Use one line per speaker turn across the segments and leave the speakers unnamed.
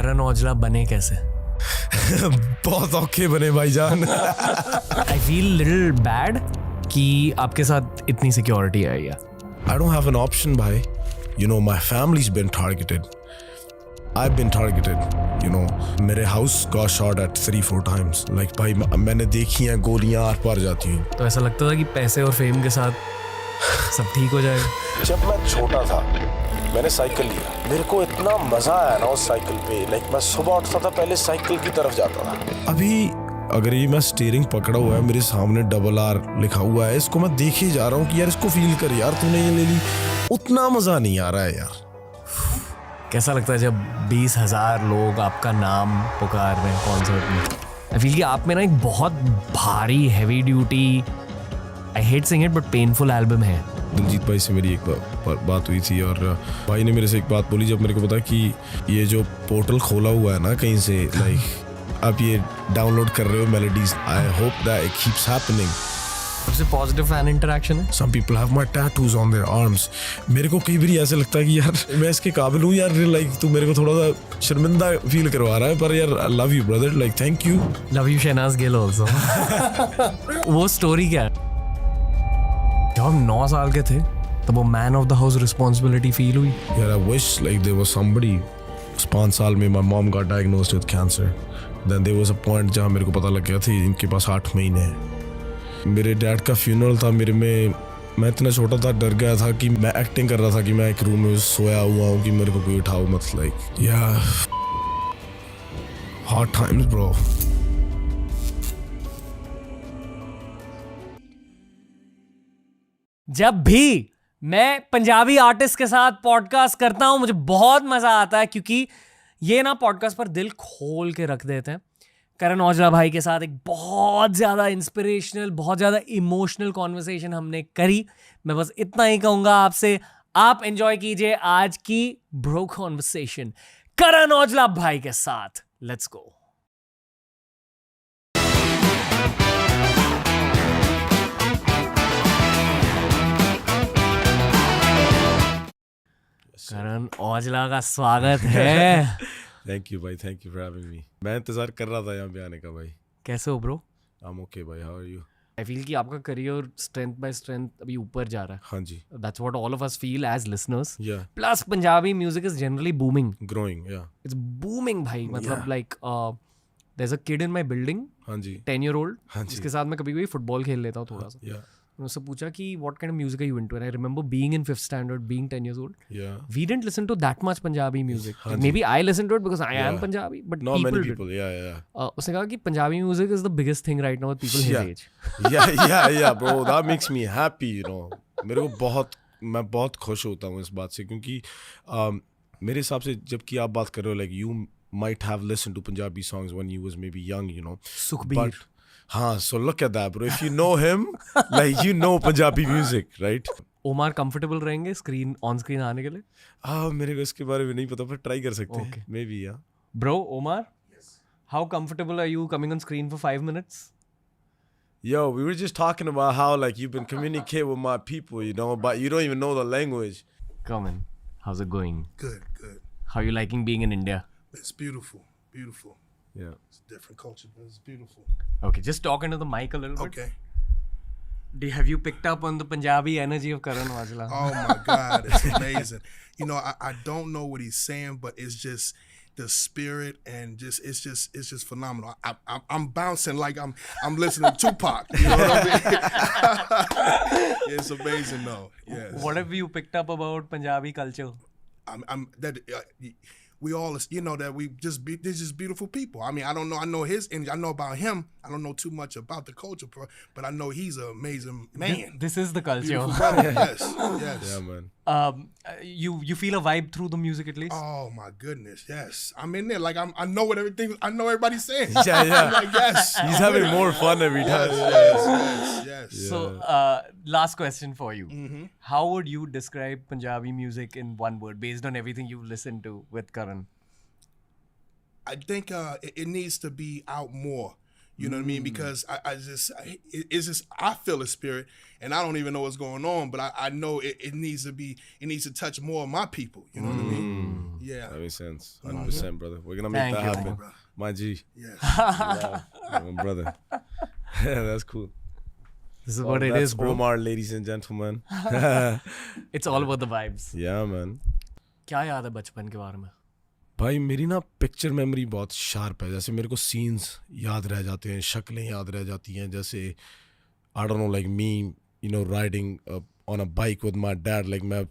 करण औजला बने कैसे?
बहुत औखे बने भाईजान।
आई फील लिटिल बैड कि आपके साथ इतनी सिक्योरिटी आई है।
I don't have an option, bhai. You know, my family's been targeted. I've been targeted. You know, मेरे house got shot at 3-4 times. Like, भाई मैंने देखी हैं गोलियां आर पार जाती हैं।
तो ऐसा लगता था कि पैसे और फेम के साथ सब ठीक हो जाएगा।
जब मैं छोटा था मैंने साइकिल लिया, मेरे को इतना मजा आया ना उस साइकिल पे। लाइक मैं सुबह उठता था पहले साइकिल की तरफ जाता था। अभी अगर ये मैं स्टीयरिंग पकड़ा हुआ है, मेरे सामने RRR लिखा हुआ है, इसको मैं देखे जा रहा हूँ कि यार इसको फील कर यार, तूने ये ले ली, उतना मजा नहीं आ रहा है यार।
कैसा लगता है जब 20,000 लोग आपका नाम पुकार रहे हैं कॉन्सर्ट में? आई फील कि आप में ना एक बहुत भारी heavy duty, I hate sing it but painful album है।
दिलजीत भाई से मेरी एक बात हुई थी और भाई ने मेरे से एक बात बोली जब मेरे को पता कि ये जो पोर्टल खोला हुआ है ना कहीं से, लाइक आप ये डाउनलोड कर रहे हो melodies, I hope that it keeps happening.
सबसे पॉजिटिव फैन इंटरेक्शन है।
Some people have my tattoos on their arms. मेरे को कई बार ऐसे लगता है कि यार मैं इसके काबिल हूँ यार, लाइक तू मेरे को थोड़ा सा शर्मिंदा फील करवा रहा है, पर यार I love you brother, like thank you.
Love you Shehnaz Gill also. वो स्टोरी क्या है? जब हम 9 साल के थे तब वो man of the house responsibility feel हुई।
यार I wish like there was somebody. 5 साल में my mom got diagnosed with cancer. Then there was a point जहाँ मेरे को पता लग गया था इनके पास 8 महीने हैं। मेरे डैड का फ्यूनरल था, मैं इतना छोटा था, डर गया था कि मैं एक्टिंग कर रहा था कि मैं एक रूम में सोया हुआ हूँ कि मेरे को कोई उठाओ मत, लाइक या हार्ड टाइम्स ब्रो।
जब भी मैं पंजाबी आर्टिस्ट के साथ पॉडकास्ट करता हूं मुझे बहुत मजा आता है, क्योंकि ये ना पॉडकास्ट पर दिल खोल के रख देते हैं। करण औजला भाई के साथ एक बहुत ज़्यादा इंस्पिरेशनल, बहुत ज़्यादा इमोशनल कॉन्वर्सेशन हमने करी। मैं बस इतना ही कहूँगा आपसे, आप एंजॉय कीजिए आज की ब्रो कॉन्वर्सेशन करण औजला भाई के साथ। Let's go. करण औजला का स्वागत है।
थैंक यू भाई, thank you for having me. मैं इंतजार कर रहा था यहाँ पे आने का भाई।
कैसे हो ब्रो?
आई एम ओके भाई, how are you?
I feel कि आपका करियर स्ट्रेंथ बाय स्ट्रेंथ अभी ऊपर जा रहा है।
हाँ जी,
that's what all of us feel as listeners.
या
plus Punjabi music is generally booming,
growing, या
इट्स बूमिंग भाई। मतलब like there is a kid in my building,
हाँ जी,
10 year old,
हाँ जी,
जिसके साथ मैं कभी कभी फुटबॉल खेल लेता हूँ थोड़ा सा।
या
मैंने उससे पूछा कि what kind of music are you into, and I remember being in 5th standard, being 10 years old,
या
we didn't listen to that much Punjabi music.
हाँ जी।
Maybe I listened to it because I am Punjabi, but
not many
people did.
people, yeah.
उसने कहा कि Punjabi music is the biggest thing right now with people his
Yeah.
age.
yeah bro, that makes me happy, you know. मेरे को मैं बहुत खुश होता हूँ इस बात से, क्योंकि मेरे हिसाब से जबकि आप बात कर रहे हो like you might have listened to Punjabi songs when you was maybe young, you know.
Sukhbir.
But हाँ, so look at that bro, if you know him like you know Punjabi music, right?
Omar comfortable रहेंगे on screen आने के लिए?
मेरे को इसके बारे में नहीं पता, पर ट्राई कर सकते
Okay.
हैं मे बी। या
Bro, Omar, how comfortable are you coming on screen for 5 minutes?
Yo, we were just talking about how like you've been communicating with my people, you know, but you don't even know the language.
Come in. How's it going?
Good.
How you liking being in India?
It's beautiful.
Yeah.
It's a different culture, but it's beautiful.
Okay, just talk into the mic a little bit.
Okay.
Have you picked up on the Punjabi energy of Karan Aujla?
Oh my God, it's amazing. You know, I don't know what he's saying, but it's just the spirit and it's just phenomenal. I'm bouncing like I'm listening to Tupac. You know what I mean? It's amazing though. Yes.
What have you picked up about Punjabi culture?
I'm that. We all, you know, that they're just beautiful people. I mean, I don't know. I know his energy. I know about him. I don't know too much about the culture, but I know he's an amazing man.
This is the culture.
Beautiful brother. Yes.
Yeah, man.
You feel a vibe through the music at least?
Oh my goodness, yes. I'm in there like I know what everything. I know everybody's saying.
Yeah.
I'm like, yes.
He's having more fun every time.
Yes.
So, last question for you.
Mm-hmm.
How would you describe Punjabi music in one word based on everything you've listened to with Karan?
I think it needs to be out more. You know what I mean? Because it's just, I feel a spirit, and I don't even know what's going on, but I know it needs to touch more of my people. You know what I mean? Yeah.
That makes sense. 100%, brother. We're gonna make
Thank
that
you,
happen.
bro.
My G.
Yes.
Yeah, my brother. Yeah, that's cool.
This is
Well,
what it
that's
is, bro.
Omar, ladies and gentlemen.
It's all about the vibes.
Yeah, man.
क्या याद है बचपन के बारे में?
भाई मेरी ना पिक्चर मेमोरी बहुत शार्प है. जैसे मेरे को सीन्स याद रह जाते हैं, शक्लें याद रह जाती हैं. जैसे I don't know like me you know riding on a bike with my dad. Like मैं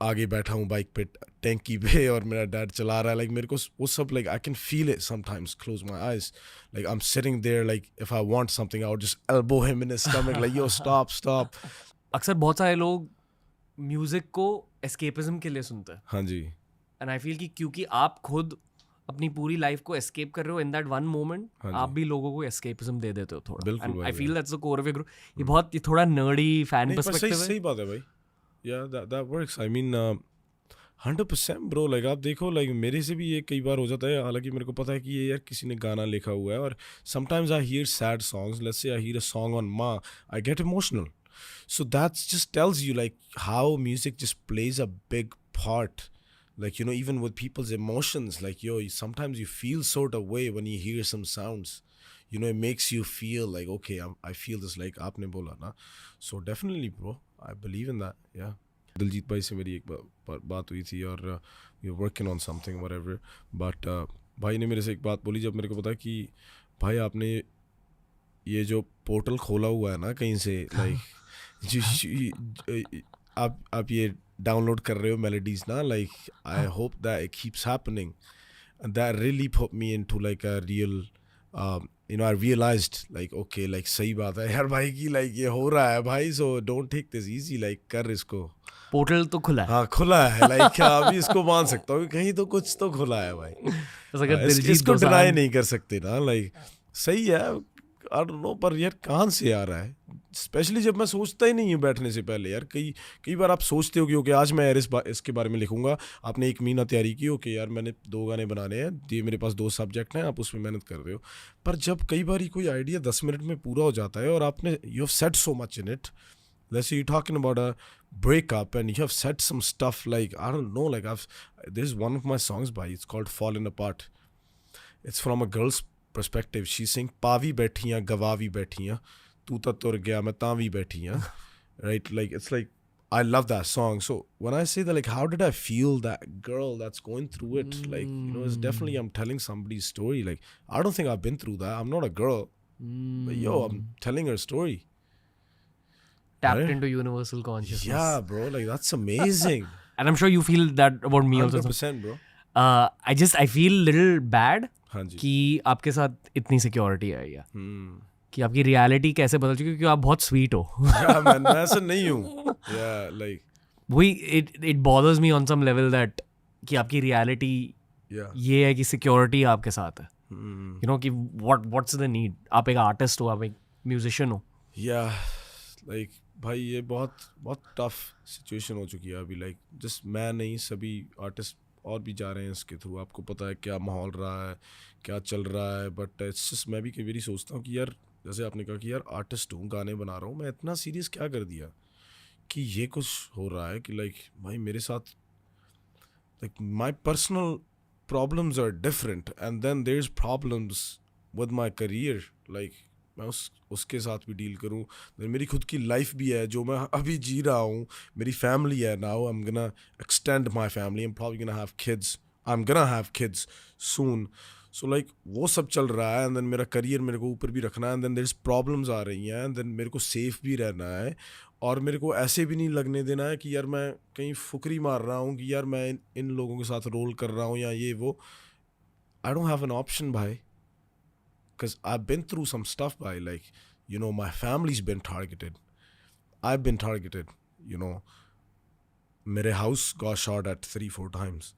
आगे बैठा हूँ बाइक पे टैंकी पे और मेरा डैड चला रहा है. लाइक मेरे को वो सब like I can feel it sometimes. Close my eyes like I am sitting there. Like if I want something I would just elbow him in his stomach like yo stop.
अक्सर बहुत सारे लोग music को escapism के लिए सुनते हैं.
हाँ जी.
एंड आई फील कि क्योंकि आप खुद अपनी पूरी लाइफ को एस्केप कर रहे हो इन दैट वन मोमेंट,
हाँ जी.
आप भी लोगों को एस्केपिज्म दे देते हो थोड़ा.
बिल्कुल
एंड
भाई,
I feel that's the core of your group. ये थोड़ा नर्डी फैन
नहीं, पर
पर्सपेक्टिव
सही
है.
बात है भाई. Yeah, that works. I mean, 100% bro. Like आप देखो like मेरे से भी ये कई बार हो जाता है. हालांकि मेरे को पता है कि ये यार किसी ने गाना लिखा हुआ है. और sometimes I hear sad songs. Let's say I hear a song on Ma, I get emotional. So that just tells you like how music just plays a big part. Like, you know, even with people's emotions, like sometimes you feel sort of way when you hear some sounds. You know, it makes you feel like, okay, I feel this like आपने बोला ना. So definitely bro, I believe in that. Yeah. Diljit भाई से मेरी एक बात हुई थी और we were working on something whatever. But भाई ने मेरे से एक बात बोली जब मेरे को पता कि भाई आपने ये जो पोर्टल खोला हुआ है ना कहीं से like आप ये डाउनलोड कर रहे हो मेलोडीज ना. Like I hope that it keeps happening. That really put me into like a real you know, I realized like okay, like सही बात है यार भाई की like ये हो रहा है भाई. so don't take this easy, like कर इसको.
पोर्टल तो खुला है.
हाँ खुला है. like अभी इसको मान सकता हूँ कहीं तो कुछ तो खुला है भाई. इसको डिनाई नहीं कर सकते ना. like सही है. I don't know, पर यार कहाँ से आ रहा है. स्पेशली जब मैं सोचता ही नहीं हूँ बैठने से पहले. यार कई बार आप सोचते हो कि ओके आज मैं इसके बारे में लिखूंगा. आपने 1 महीना तैयारी की. ओके यार मैंने 2 गाने बनाने हैं, ये मेरे पास 2 सब्जेक्ट हैं, आप उसमें मेहनत कर रहे हो. पर जब कई बार कोई आइडिया 10 मिनट में पूरा हो जाता है और आपने you have said so much in it. Let's say you're talking about a breakup and you have said some stuff like, I don't know, like there's one of my songs by, it's called Falling Apart. It's from a girl's perspective. She's saying पावी बैठियाँ गवावी बैठियाँ तू तो तुर गया मैं Tawi बैठियाँ. Right, like it's like I love that song. So when I say that, like how did I feel that girl that's going through it, like you know, it's definitely I'm telling somebody's story. Like I don't think I've been through that. I'm not a girl, but yo, I'm telling her story.
Tapped
Right?
into universal consciousness.
Yeah, bro, like that's amazing.
And I'm sure you feel that about me also.
100%, bro.
I feel little bad
हाँ जी.
कि आपके साथ इतनी security है या कि आपकी reality कैसे बदल चुकी है, क्योंकि आप बहुत स्वीट हो.
Yeah, man, मैं ऐसा नहीं हूँ. Yeah, like
वही it bothers me on some level that कि आपकी रियलिटी
yeah.
ये है कि सिक्योरिटी आपके साथ है. You know कि what's the need. आप एक आर्टिस्ट हो, आप एक म्यूजिशियन हो.
Yeah, like भाई ये बहुत टफ सिचुएशन हो चुकी है अभी. लाइक जस्ट मैं नहीं, सभी आर्टिस्ट और भी जा रहे हैं इसके थ्रू. आपको पता है क्या माहौल रहा है, क्या चल रहा है. बट इट्स जस्ट मैं भी कई बार सोचता हूँ कि यार जैसे आपने कहा कि यार आर्टिस्ट हूँ, गाने बना रहा हूँ, मैं इतना सीरियस क्या कर दिया कि ये कुछ हो रहा है कि लाइक भाई मेरे साथ like my personal problems are different and then there is problems with my career. Like मैं उसके साथ भी डील करूँ. मेरी खुद की लाइफ भी है जो मैं अभी जी रहा हूँ. मेरी फैमिली है. Now I am gonna extend my family. I am probably gonna have kids. I am gonna have kids soon. So like वो सब चल रहा है. एंड देन मेरा करियर मेरे को ऊपर भी रखना है. And then there is problems आ रही हैं. एंड देन मेरे को सेफ भी रहना है. और मेरे को ऐसे भी नहीं लगने देना है कि यार मैं कहीं फुकरी मार रहा हूँ कि यार मैं इन लोगों के साथ रोल कर रहा हूँ या ये वो. I don't have an option भाई. Because I've been through some stuff by like, you know, my family's been targeted. I've been targeted, you know. मेरे house got shot at 3-4 times.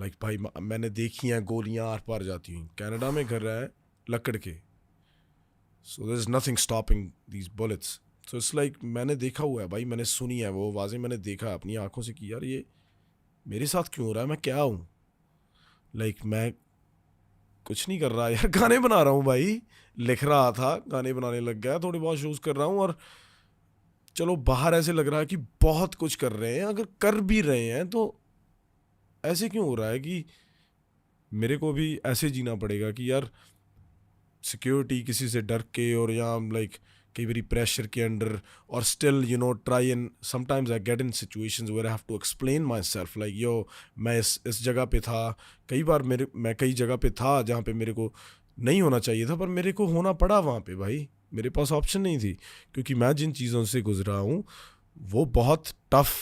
Like भाई मैंने देखी हैं गोलियां आर पार जाती हुई. Canada में घर है लकड़ के. So there's nothing stopping these bullets. So it's like मैंने देखा हुआ है भाई. मैंने सुनी है वो आवाज़ें. मैंने देखा अपनी आंखों से कि यार ये मेरे साथ क्यों हो रहा है. मैं क्या हूँ. Like मैं कुछ नहीं कर रहा यार. गाने बना रहा हूँ भाई. लिख रहा था, गाने बनाने लग गया. थोड़े बहुत शोज कर रहा हूँ. और चलो बाहर ऐसे लग रहा है कि बहुत कुछ कर रहे हैं. अगर कर भी रहे हैं तो ऐसे क्यों हो रहा है कि मेरे को भी ऐसे जीना पड़ेगा कि यार सिक्योरिटी किसी से डर के और यहाँ लाइक कई बारी प्रेशर के अंडर और still you know try and sometimes I get in situations where I have to explain my self like yo मैं इस जगह पे था, कई बार मैं कई जगह पे था जहाँ पे मेरे को नहीं होना चाहिए था, पर मेरे को होना पड़ा वहाँ पे भाई, मेरे पास ऑप्शन नहीं थी, क्योंकि मैं जिन चीज़ों से गुजरा हूँ वो बहुत टफ,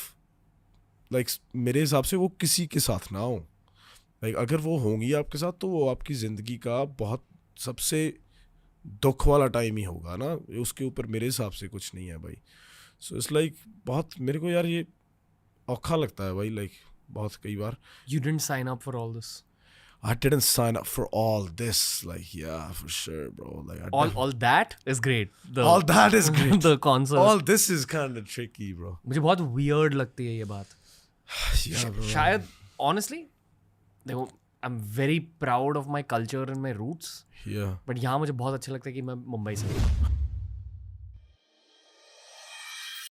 लाइक मेरे हिसाब से वो किसी के साथ ना हो, लाइक अगर वो होंगी आपके साथ तो वो आपकी ज़िंदगी का बहुत सबसे दुख वाला टाइम ही होगा ना, उसके ऊपर मेरे हिसाब से कुछ नहीं है भाई. सो इट्स लाइक बहुत मेरे को यार ये औखा लगता है भाई, लाइक बहुत कई बार.
You didn't sign up for all this.
I didn't sign up for all this, like yeah, for sure, bro. Like
All that is great.
all that is great.
The concert.
All this is kind of tricky, bro.
मुझे बहुत weird लगती है ये बात.
Yeah, bro.
शायद honestly, देखो, I'm very proud of my culture and my roots.
Yeah.
But यहाँ मुझे बहुत अच्छा लगता है कि मैं मुंबई से हूँ.